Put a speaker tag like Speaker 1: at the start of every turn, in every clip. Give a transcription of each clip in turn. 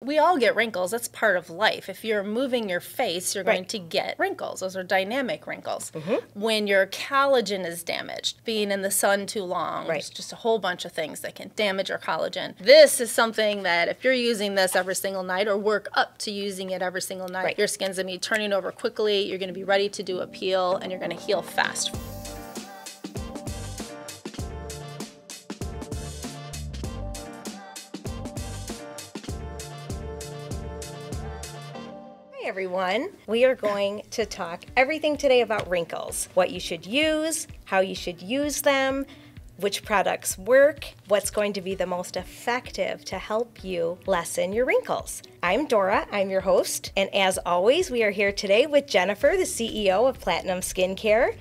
Speaker 1: we all get wrinkles. That's part of life. If you're moving your face, you're going to get wrinkles. Those are dynamic wrinkles. When your collagen is damaged, being in the sun too long, there's just a whole bunch of things that can damage your collagen. This is something that if you're using this every single night or work up to using it every single night, your skin's going to be turning over quickly, you're going to be ready to do a peel, and you're going to heal fast.
Speaker 2: Everyone, we are going to talk everything today about wrinkles, what you should use, how you should use them, which products work, what's going to be the most effective to help you lessen your wrinkles. I'm Dora, I'm your host, and as always, we are here today with Jennifer, the CEO of Platinum Skincare,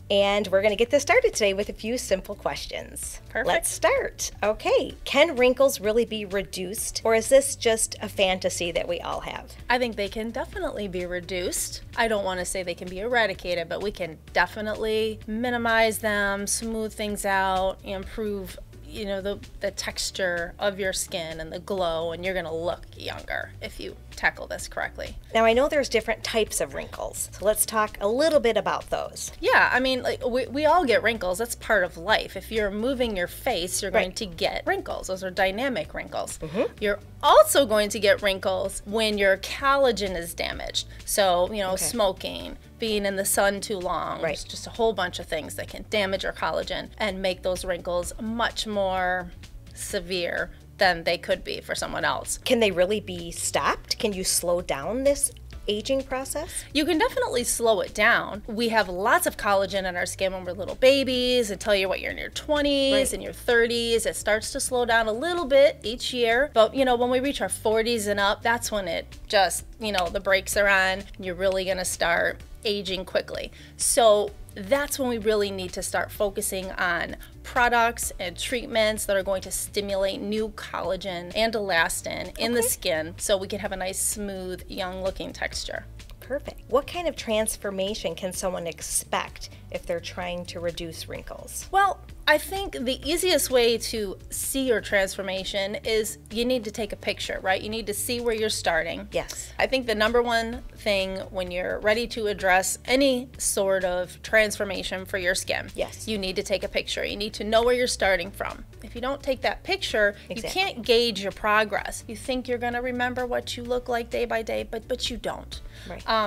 Speaker 2: and we're going to get this started today with a few simple questions.
Speaker 1: Perfect.
Speaker 2: Let's start. Okay, can wrinkles really be reduced, or is this just a fantasy that we all have?
Speaker 1: I think they can definitely be reduced. I don't want to say they can be eradicated, but we can definitely minimize them, smooth things out, improve the texture of your skin and the glow, and you're going to look younger if you tackle this correctly.
Speaker 2: Now, I know there's different types of wrinkles, so let's talk a little bit about those.
Speaker 1: Yeah, I mean, like, we all get wrinkles. That's part of life. If you're moving your face, you're going to get wrinkles. Those are dynamic wrinkles. You're also going to get wrinkles when your collagen is damaged. So, smoking, being in the sun too long, there's just a whole bunch of things that can damage your collagen and make those wrinkles much more severe than they could be for someone else.
Speaker 2: Can they really be stopped? Can you slow down this aging process?
Speaker 1: You can definitely slow it down. We have lots of collagen in our skin when we're little babies. It tells you what you're in your 20s and your 30s. It starts to slow down a little bit each year. But, when we reach our 40s and up, that's when it just, the brakes are on. You're really going to start aging quickly. So that's when we really need to start focusing on products and treatments that are going to stimulate new collagen and elastin in the skin so we can have a nice, smooth, young-looking texture.
Speaker 2: Perfect. What kind of transformation can someone expect if they're trying to reduce wrinkles?
Speaker 1: Well, I think the easiest way to see your transformation is you need to take a picture, right? You need to see where you're starting.
Speaker 2: Yes.
Speaker 1: I think the number one thing when you're ready to address any sort of transformation for your skin, you need to take a picture. You need to know where you're starting from. If you don't take that picture, you can't gauge your progress. You think you're going to remember what you look like day by day, but you don't.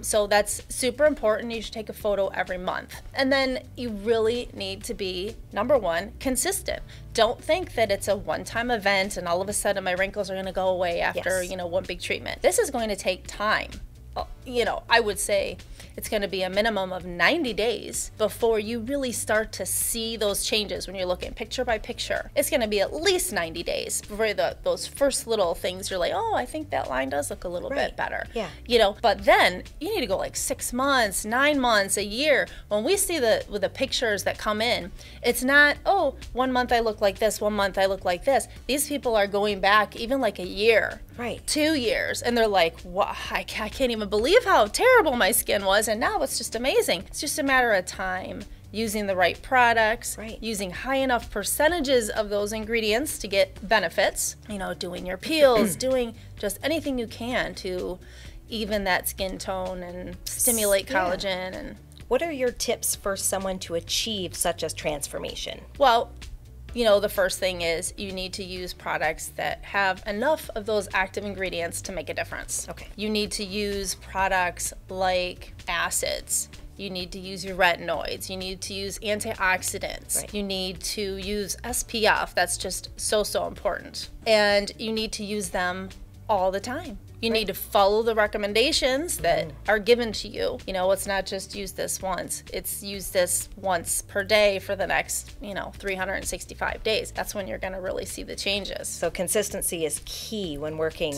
Speaker 1: So that's super important. You should take a photo every month. And then you really need to be, number one, consistent. Don't think that it's a one-time event and all of a sudden my wrinkles are going to go away after, one big treatment. This is going to take time. I would say it's going to be a minimum of 90 days before you really start to see those changes when you're looking picture by picture. It's going to be at least 90 days before those first little things you're like, oh, I think that line does look a little bit better. But then you need to go like 6 months, 9 months, a year. When we see the pictures that come in, it's not, oh, 1 month I look like this, 1 month I look like this. These people are going back even like a year. 2 years, and they're like, wow, I can't even believe how terrible my skin was, and now it's just amazing. It's just a matter of time, using the right products, using high enough percentages of those ingredients to get benefits, doing your peels, doing just anything you can to even that skin tone and stimulate collagen. And
Speaker 2: what are your tips for someone to achieve such as transformation?
Speaker 1: Well, the first thing is you need to use products that have enough of those active ingredients to make a difference. You need to use products like acids. You need to use your retinoids. You need to use antioxidants. You need to use SPF. That's just so important. And you need to use them all the time. You need to follow the recommendations that are given to you. It's not just use this once. It's use this once per day for the next, 365 days. That's when you're going to really see the changes.
Speaker 2: So consistency is key when working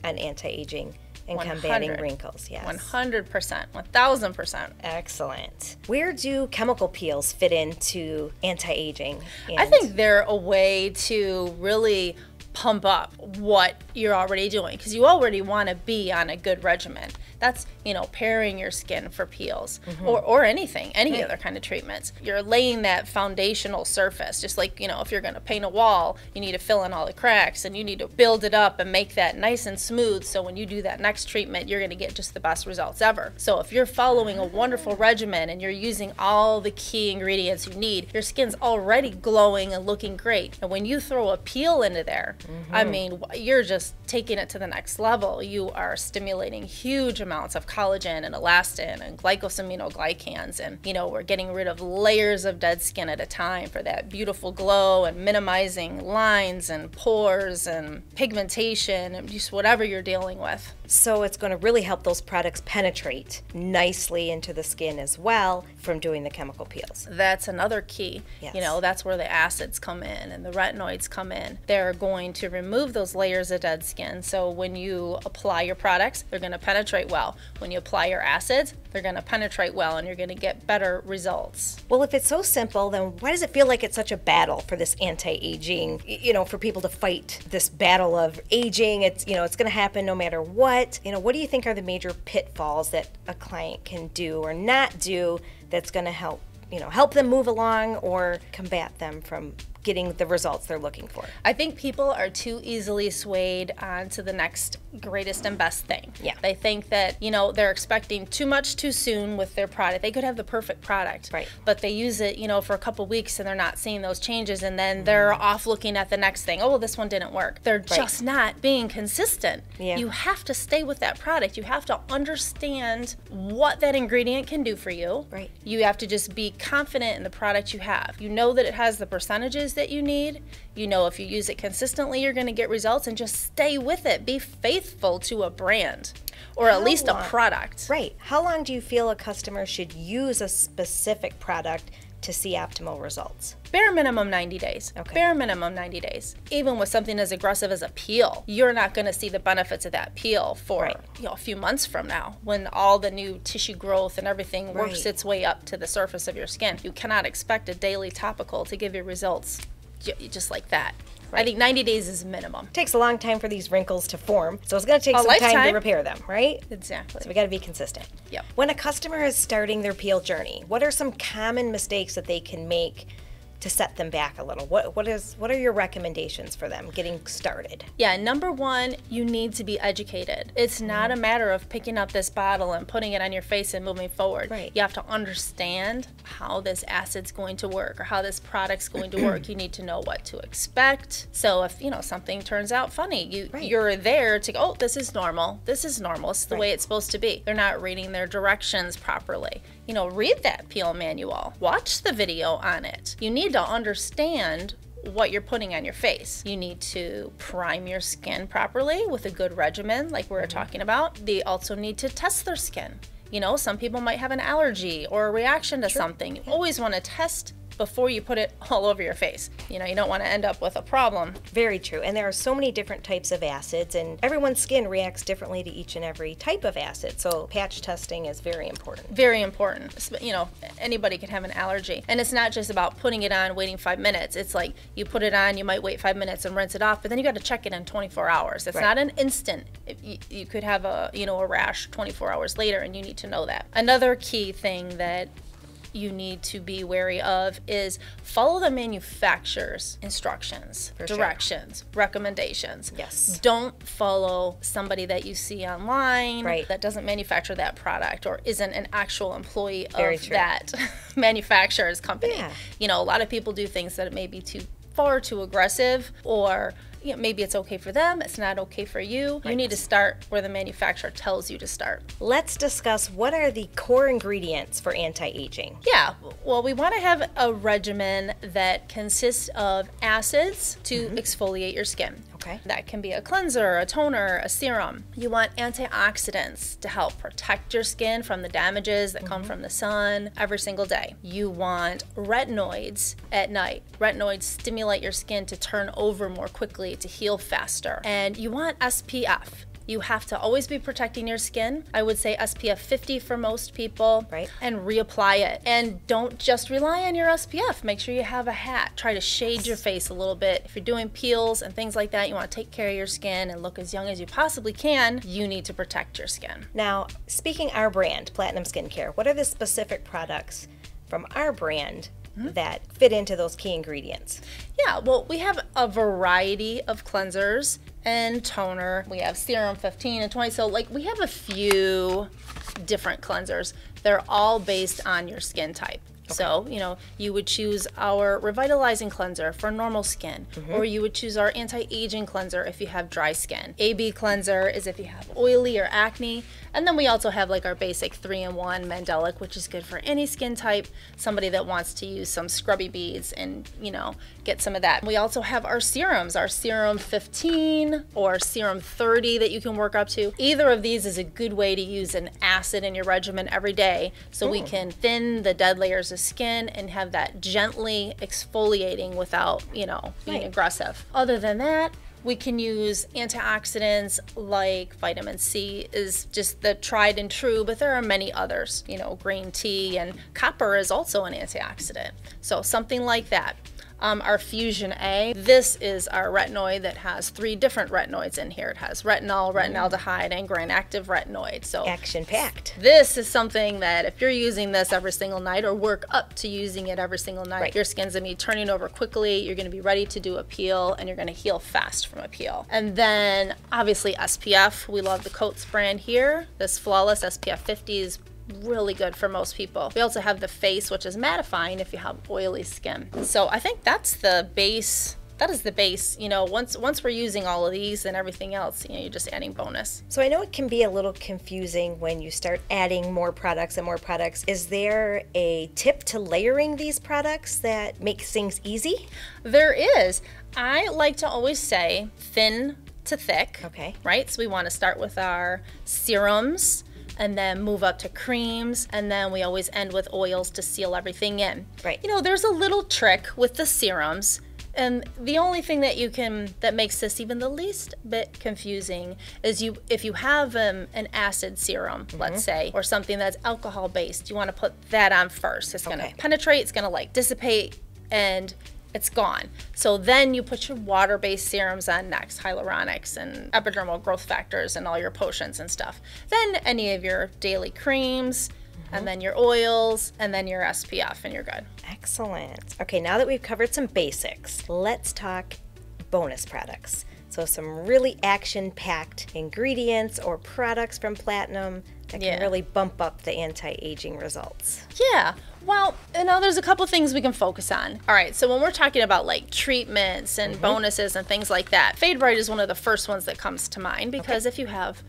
Speaker 2: on anti-aging and combating wrinkles.
Speaker 1: 100%, 1000%.
Speaker 2: Excellent. Where do chemical peels fit into anti-aging?
Speaker 1: I think they're a way to really pump up what you're already doing, because you already want to be on a good regimen. That's, you know, preparing your skin for peels or anything, any other kind of treatments. You're laying that foundational surface, just like, you know, if you're going to paint a wall, you need to fill in all the cracks and you need to build it up and make that nice and smooth, so when you do that next treatment, you're going to get just the best results ever. So if you're following a wonderful regimen and you're using all the key ingredients you need, your skin's already glowing and looking great. And when you throw a peel into there, I mean, you're just taking it to the next level. You are stimulating huge amounts of collagen and elastin and glycosaminoglycans, and, you know, we're getting rid of layers of dead skin at a time for that beautiful glow and minimizing lines and pores and pigmentation and just whatever you're dealing with.
Speaker 2: So it's going to really help those products penetrate nicely into the skin as well from doing the chemical peels.
Speaker 1: That's another key.
Speaker 2: Yes.
Speaker 1: You know, that's where the acids come in and the retinoids come in. They're going to remove those layers of dead skin. So when you apply your products, they're going to penetrate well. When you apply your acids, they're going to penetrate well and you're going to get better results.
Speaker 2: Well, if it's so simple, then why does it feel like it's such a battle for this anti-aging, you know, for people to fight this battle of aging? It's, you know, it's going to happen no matter what. You know, what do you think are the major pitfalls that a client can do or not do that's going to help, you know, help them move along or combat them from getting the results they're looking for?
Speaker 1: I think people are too easily swayed onto the next greatest and best thing.
Speaker 2: Yeah.
Speaker 1: They think that, you know, they're expecting too much too soon with their product. They could have the perfect product,
Speaker 2: right,
Speaker 1: but they use it, you know, for a couple weeks and they're not seeing those changes, and then they're off looking at the next thing. Oh, well, this one didn't work. They're just not being consistent.
Speaker 2: Yeah.
Speaker 1: You have to stay with that product. You have to understand what that ingredient can do for you.
Speaker 2: Right.
Speaker 1: You have to just be confident in the product you have. You know that it has the percentages that you need. You know if you use it consistently, you're going to get results, and just stay with it. Be faithful to a brand, or at least a product.
Speaker 2: Right. How long do you feel a customer should use a specific product to see optimal results?
Speaker 1: Bare minimum 90 days.
Speaker 2: Okay.
Speaker 1: Bare minimum 90 days. Even with something as aggressive as a peel, you're not going to see the benefits of that peel for you know, a few months from now, when all the new tissue growth and everything works its way up to the surface of your skin. You cannot expect a daily topical to give you results just like that. I think 90 days is minimum.
Speaker 2: It takes a long time for these wrinkles to form, so it's going to take some time to repair them, right?
Speaker 1: Exactly.
Speaker 2: So we got to be consistent.
Speaker 1: Yep.
Speaker 2: When a customer is starting their peel journey, what are some common mistakes that they can make to set them back a little? What are your recommendations for them getting started?
Speaker 1: Yeah, number one, you need to be educated. It's not a matter of picking up this bottle and putting it on your face and moving forward.
Speaker 2: Right.
Speaker 1: You have to understand how this acid's going to work or how this product's going to work. You need to know what to expect. So if, you know, something turns out funny, you're there to go, oh, this is normal. This is normal. It's the way it's supposed to be. They're not reading their directions properly. You know, read that peel manual. Watch the video on it. You need to understand what you're putting on your face. You need to prime your skin properly with a good regimen like we were talking about. They also need to test their skin. You know, some people might have an allergy or a reaction to something. You always want to test before you put it all over your face. You know, you don't want to end up with a problem. Very true. And there are so many different types of acids, and everyone's skin reacts differently to each and every type of acid. So patch testing is very important. Very important. You know, anybody can have an allergy. And it's not just about putting it on, waiting 5 minutes. It's like you put it on, you might wait 5 minutes and rinse it off, but then you got to check it in 24 hours. It's not an instant. You could have a, you know, a rash 24 hours later, and you need to know that. Another key thing that you need to be wary of is follow the manufacturer's instructions, directions, recommendations. Yes. Don't follow somebody that you see online that doesn't manufacture that product or isn't an actual employee of that manufacturer's company. Yeah. You know, a lot of people do things that may be far too aggressive, or you know, maybe it's okay for them, it's not okay for you. You need to start where the manufacturer tells you to start. Let's discuss what are the core ingredients for anti-aging. Yeah, well, we want to have a regimen that consists of acids to exfoliate your skin. Okay. That can be a cleanser, a toner, a serum. You want antioxidants to help protect your skin from the damages that come from the sun every single day. You want retinoids at night. Retinoids stimulate your skin to turn over more quickly, to heal faster. And you want SPF. You have to always be protecting your skin. I would say SPF 50 for most people,
Speaker 2: right?
Speaker 1: And reapply it. And don't just rely on your SPF. Make sure you have a hat. Try to shade your face a little bit. If you're doing peels and things like that, you want to take care of your skin and look as young as you possibly can, you need to protect your skin.
Speaker 2: Now, speaking our brand, Platinum Skincare, what are the specific products from our brand that fit into those key ingredients?
Speaker 1: Yeah, well, we have a variety of cleansers and toner. We have serum 15 and 20, so like we have a few different cleansers. They're all based on your skin type. Okay. So, you know, you would choose our revitalizing cleanser for normal skin, or you would choose our anti-aging cleanser if you have dry skin. AB cleanser is if you have oily or acne. And then we also have like our basic 3-in-1 Mandelic, which is good for any skin type, somebody that wants to use some scrubby beads and, you know, get some of that. We also have our serums, our serum 15 or serum 30 that you can work up to. Either of these is a good way to use an acid in your regimen every day, so we can thin the dead layers of skin and have that gently exfoliating without, you know, being aggressive. Other than that, we can use antioxidants like vitamin C is just the tried and true, but there are many others. You know, green tea and copper is also an antioxidant. So something like that. Our Fusion A, this is our retinoid that has 3 different retinoids in here. It has retinol, retinaldehyde, and gram-active retinoid. So
Speaker 2: action-packed.
Speaker 1: This is something that if you're using this every single night or work up to using it every single night, your skin's gonna be turning over quickly, you're gonna be ready to do a peel, and you're gonna heal fast from a peel. And then obviously SPF, we love the Coats brand here. This Flawless SPF 50 is really good for most people. We also have the face, which is mattifying if you have oily skin. So I think that's the base. That is the base. You know, once we're using all of these and everything else, you know, you're just adding bonus.
Speaker 2: So I know it can be a little confusing when you start adding more products and more products. Is there a tip to layering these products that makes things easy?
Speaker 1: There is. I like to always say thin to thick.
Speaker 2: Okay.
Speaker 1: Right? So we want to start with our serums, and then move up to creams, and then we always end with oils to seal everything in.
Speaker 2: Right.
Speaker 1: You know, there's a little trick with the serums, and the only thing that that makes this even the least bit confusing is if you have an acid serum, let's say, or something that's alcohol based, you want to put that on first. It's going to penetrate, it's going to like dissipate, and it's gone. So then you put your water-based serums on next, hyaluronics and epidermal growth factors and all your potions and stuff. Then any of your daily creams, and then your oils, and then your SPF, and you're good.
Speaker 2: Excellent. Okay, now that we've covered some basics, let's talk bonus products. So some really action-packed ingredients or products from Platinum that can really bump up the anti-aging results.
Speaker 1: Yeah. Well, you know, there's a couple things we can focus on. All right, so when we're talking about like treatments and bonuses and things like that, Fade Bright is one of the first ones that comes to mind because if you have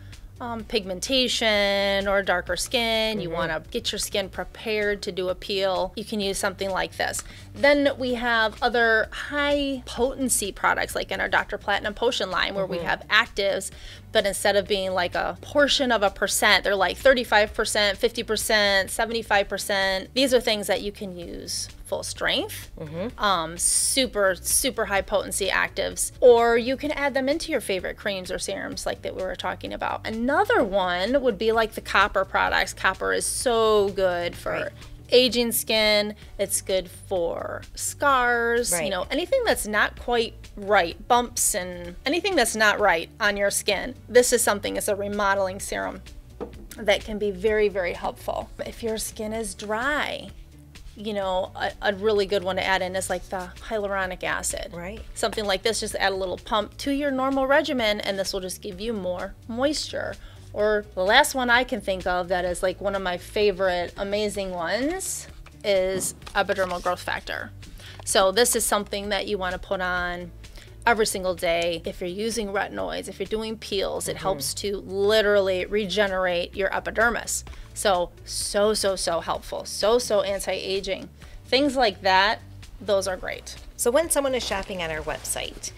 Speaker 1: pigmentation or darker skin, you want to get your skin prepared to do a peel, you can use something like this. Then we have other high potency products like in our Dr. Platinum Potion line where we have actives, but instead of being like a portion of a percent, they're like 35%, 50%, 75%. These are things that you can use full strength, super high potency actives, or you can add them into your favorite creams or serums like that we were talking about. Another one would be like the copper products. Copper is so good for aging skin. It's good for scars, you know, anything that's not quite right, bumps and anything that's not right on your skin. This is something, it's a remodeling serum that can be very helpful. If your skin is dry, you know, a really good one to add in is like the hyaluronic acid.
Speaker 2: Right.
Speaker 1: Something like this, just add a little pump to your normal regimen and this will just give you more moisture. Or the last one I can think of that is like one of my favorite amazing ones is epidermal growth factor. So this is something that you want to put on every single day. If you're using retinoids, if you're doing peels, it helps to literally regenerate your epidermis. So helpful. So anti-aging. Things like that, those are great.
Speaker 2: So when someone is shopping on our website,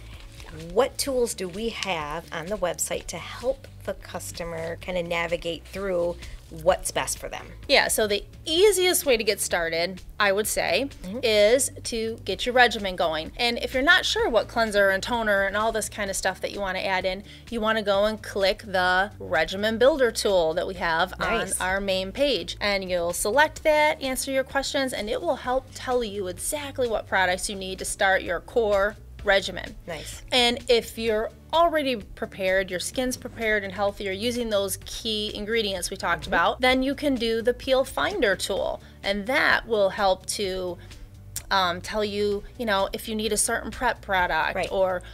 Speaker 2: what tools do we have on the website to help the customer kind of navigate through what's best for them?
Speaker 1: Yeah, so the easiest way to get started, I would say, is to get your regimen going. And if you're not sure what cleanser and toner and all this kind of stuff that you want to add in, you want to go and click the regimen builder tool that we have on our main page. And you'll select that, answer your questions, and it will help tell you exactly what products you need to start your core regimen.
Speaker 2: Nice.
Speaker 1: And if you're already prepared, your skin's prepared and healthy, you're using those key ingredients we talked about, then you can do the Peel Finder tool. And that will help to tell you, if you need a certain prep product, or,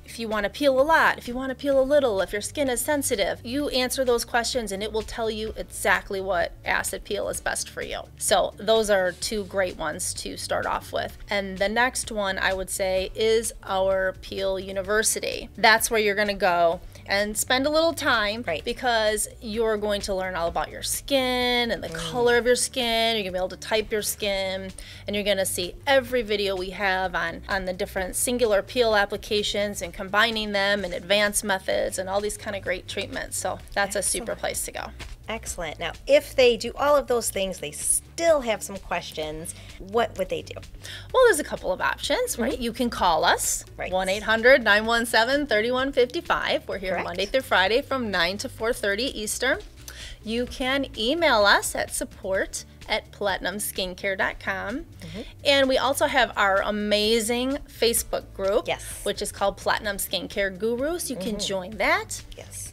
Speaker 1: if you want to peel a lot, if you want to peel a little, if your skin is sensitive, you answer those questions and it will tell you exactly what acid peel is best for you. So those are two great ones to start off with. And the next one I would say is our Peel University. That's where you're going to go and spend a little time, because you're going to learn all about your skin and the color of your skin. You're going to be able to type your skin, and you're going to see every video we have on the different singular peel applications and combining them and advanced methods and all these kind of great treatments. So that's a super place to go.
Speaker 2: Excellent. Now, if they do all of those things, they still have some questions, what would they do?
Speaker 1: Well, there's a couple of options, right? You can call us, 1-800-917-3155. We're here Monday through Friday from 9 to 4:30 Eastern. You can email us at support@platinumskincare.com. And we also have our amazing Facebook group, which is called Platinum Skincare Gurus. You can join that.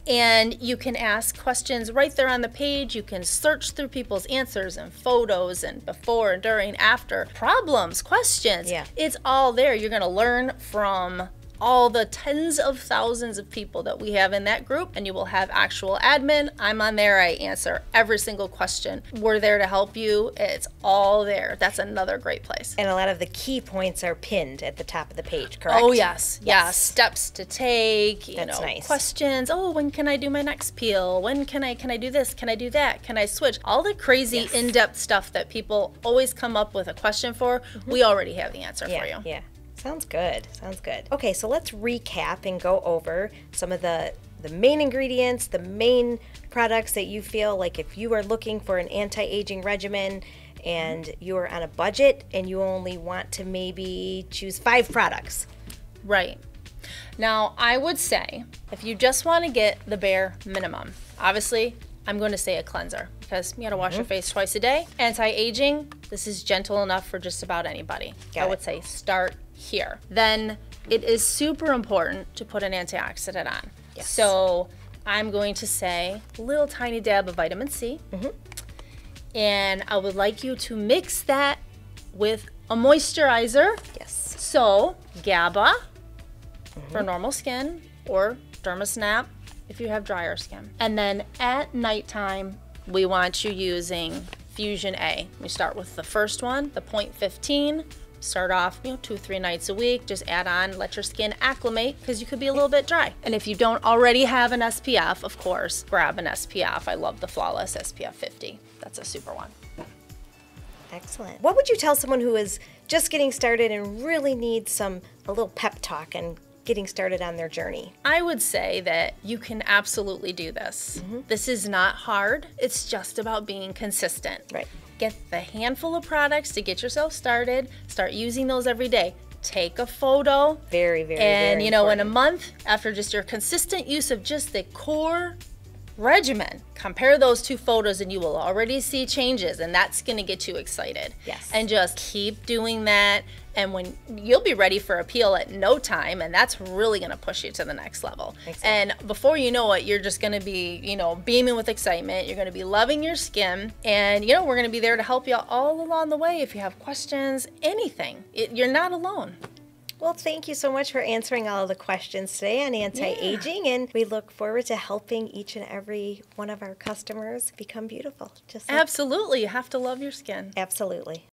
Speaker 1: And you can ask questions right there on the page. You can search through people's answers and photos and before and during, after, problems, questions. It's all there. You're going to learn from all the tens of thousands of people that we have in that group, and you will have actual admin. I'm on there. I answer every single question. We're there to help you. It's all there. That's another great place.
Speaker 2: And a lot of the key points are pinned at the top of the page, correct?
Speaker 1: Oh, yes. Steps to take, questions. Oh, when can I do my next peel? When can I do this? Can I do that? Can I switch? All the crazy in-depth stuff that people always come up with a question for, we already have the answer for you.
Speaker 2: Sounds good. Sounds good. Okay, so let's recap and go over some of the main ingredients, the main products that you feel like if you are looking for an anti-aging regimen and you are on a budget and you only want to maybe choose 5 products.
Speaker 1: Right. Now, I would say if you just want to get the bare minimum, obviously, I'm going to say a cleanser because you got to wash your face twice a day. Anti-aging, this is gentle enough for just about anybody. I would say start here. Then it is super important to put an antioxidant on. So I'm going to say a little tiny dab of vitamin C. And I would like you to mix that with a moisturizer. So GABA for normal skin, or Dermasnap if you have drier skin. And then at nighttime, we want you using Fusion A. We start with the first one, the 0.15. Start off, 2-3 nights a week. Just add on, let your skin acclimate because you could be a little bit dry. And if you don't already have an SPF, of course, grab an SPF. I love the Flawless SPF 50. That's a super one.
Speaker 2: Excellent. What would you tell someone who is just getting started and really needs a little pep talk and getting started on their journey?
Speaker 1: I would say that you can absolutely do this. This is not hard. It's just about being consistent. Get the handful of products to get yourself started. Start using those every day. Take a photo.
Speaker 2: Very, very,
Speaker 1: and
Speaker 2: very
Speaker 1: in a month, after just your consistent use of just the core regimen, compare those 2 photos and you will already see changes, and that's going to get you excited. And just keep doing that, and when you'll be ready for a peel at no time, and that's really going to push you to the next level. And before you know it, you're just going to be, beaming with excitement. You're going to be loving your skin, and we're going to be there to help you all along the way. If you have questions, anything, you're not alone.
Speaker 2: Well, thank you so much for answering all of the questions today on anti-aging, and we look forward to helping each and every one of our customers become beautiful.
Speaker 1: Absolutely. You have to love your skin.
Speaker 2: Absolutely.